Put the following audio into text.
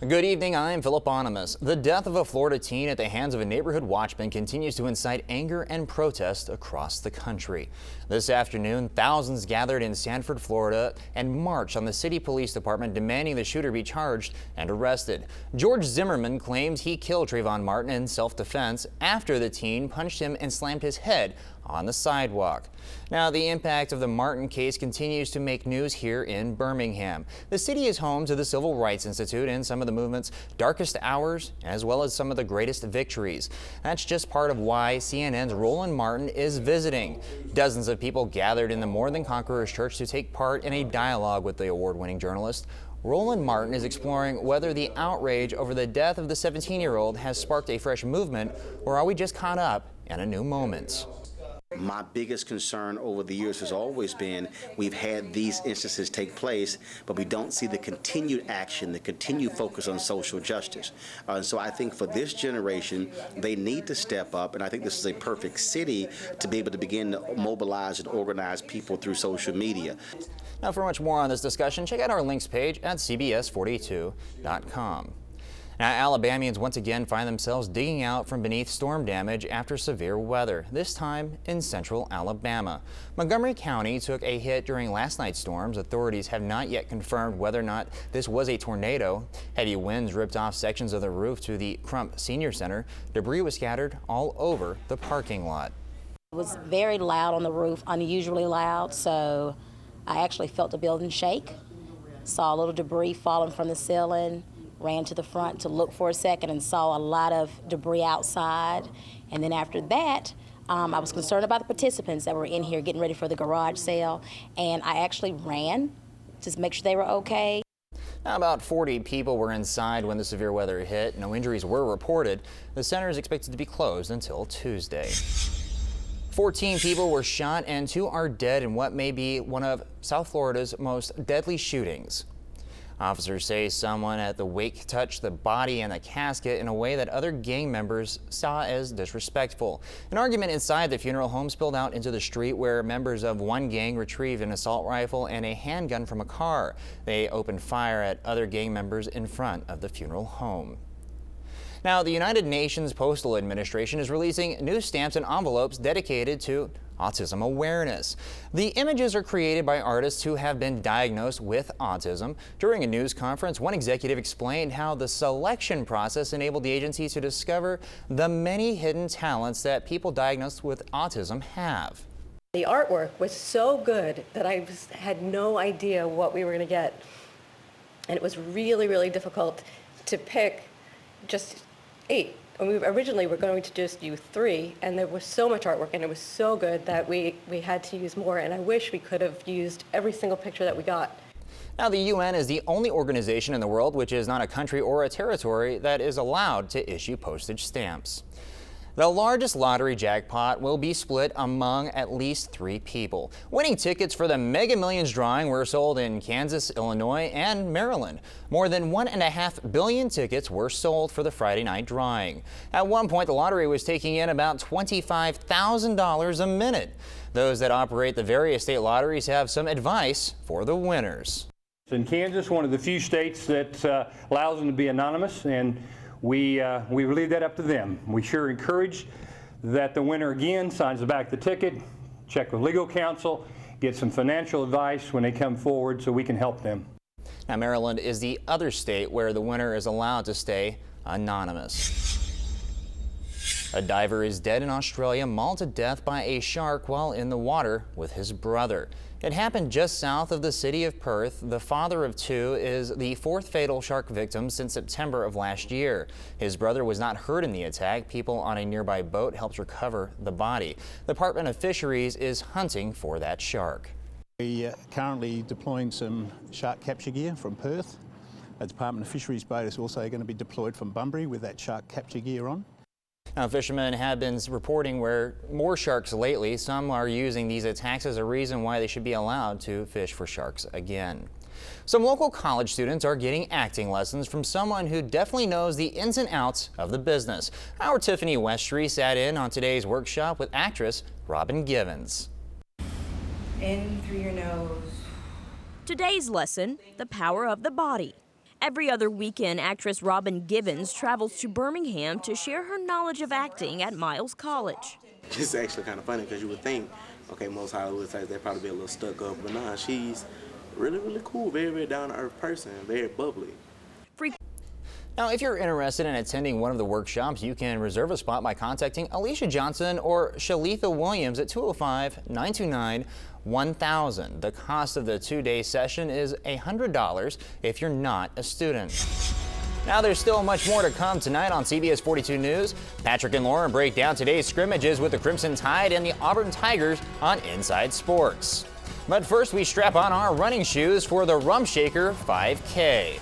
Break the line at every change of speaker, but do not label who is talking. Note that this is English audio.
Good evening, I'm Phillip Ohnemus. The death of a Florida teen at the hands of a neighborhood watchman continues to incite anger and protest across the country. This afternoon, thousands gathered in Sanford, Florida and marched on the city police department demanding the shooter be charged and arrested. George Zimmerman claimed he killed Trayvon Martin in self-defense after the teen punched him and slammed his head on the sidewalk. Now, the impact of the Martin case continues to make news here in Birmingham. The city is home to the Civil Rights Institute and some of the movement's darkest hours, as well as some of the greatest victories. That's just part of why CNN's Roland Martin is visiting. Dozens of people gathered in the More Than Conquerors Church to take part in a dialogue with the award-winning journalist. Roland Martin is exploring whether the outrage over the death of the 17-year-old has sparked a fresh movement, or are we just caught up in a new moment?
My biggest concern over the years has always been we've had these instances take place, but we don't see the continued action, the continued focus on social justice. So I think for this generation, they need to step up, and I think this is a perfect city to be able to begin to mobilize and organize people through social media.
Now, for much more on this discussion, check out our links page at cbs42.com. Now, Alabamians once again find themselves digging out from beneath storm damage after severe weather, this time in central Alabama. Montgomery County took a hit during last night's storms. Authorities have not yet confirmed whether or not this was a tornado. Heavy winds ripped off sections of the roof to the Crump Senior Center. Debris was scattered all over the parking lot.
It was very loud on the roof, unusually loud, so I actually felt the building shake. Saw a little debris falling from the ceiling. Ran to the front to look for a second and saw a lot of debris outside. And then after that, I was concerned about the participants that were in here getting ready for the garage sale. And I actually ran to make sure they were okay.
Now, about 40 people were inside when the severe weather hit. No injuries were reported. The center is expected to be closed until Tuesday. 14 people were shot and 2 are dead in what may be one of South Florida's most deadly shootings. Officers say someone at the wake touched the body and the casket in a way that other gang members saw as disrespectful. An argument inside the funeral home spilled out into the street where members of one gang retrieved an assault rifle and a handgun from a car. They opened fire at other gang members in front of the funeral home. Now, the United Nations Postal Administration is releasing new stamps and envelopes dedicated to autism awareness. The images are created by artists who have been diagnosed with autism. During a news conference, one executive explained how the selection process enabled the agency to discover the many hidden talents that people diagnosed with autism have.
The artwork was so good that I had no idea what we were going to get. And it was really, really difficult to pick just 8. And we originally were going to just do 3, and there was so much artwork and it was so good that we had to use more, and I wish we could have used every single picture that we got.
Now, the UN is the only organization in the world which is not a country or a territory that is allowed to issue postage stamps. The largest lottery jackpot will be split among at least 3 people. Winning tickets for the Mega Millions drawing were sold in Kansas, Illinois, and Maryland. More than 1.5 billion tickets were sold for the Friday night drawing. At one point, the lottery was taking in about $25,000 a minute. Those that operate the various state lotteries have some advice for the winners.
In Kansas, one of the few states that allows them to be anonymous, and we leave that up to them. We sure encourage that the winner again signs the back of the ticket, check with legal counsel, get some financial advice when they come forward so we can help them.
Now, Maryland is the other state where the winner is allowed to stay anonymous. A diver is dead in Australia, mauled to death by a shark while in the water with his brother. It happened just south of the city of Perth. The father of 2 is the 4th fatal shark victim since September of last year. His brother was not hurt in the attack. People on a nearby boat helped recover the body. The Department of Fisheries is hunting for that shark.
We are currently deploying some shark capture gear from Perth. A Department of Fisheries boat is also going to be deployed from Bunbury with that shark capture gear on.
Now, fishermen have been reporting more sharks lately. Some are using these attacks as a reason why they should be allowed to fish for sharks again. Some local college students are getting acting lessons from someone who definitely knows the ins and outs of the business. Our Tiffany Westry sat in on today's workshop with actress Robin Givens.
In through your nose.
Today's lesson, the power of the body.
Every other weekend, actress Robin Givens travels to Birmingham to share her knowledge of acting at Miles College.
It's actually kind of funny because you would think, okay, most Hollywood types, they'd probably be a little stuck up, but nah, she's really, really cool, very, very down-to-earth person, very bubbly.
Now, if you're interested in attending one of the workshops, you can reserve a spot by contacting Alicia Johnson or Shalitha Williams at 205-929-1000. The cost of the two-day session is $100 if you're not a student. Now, there's still much more to come tonight on CBS 42 News. Patrick and Lauren break down today's scrimmages with the Crimson Tide and the Auburn Tigers on Inside Sports. But first, we strap on our running shoes for the Rump Shaker 5K.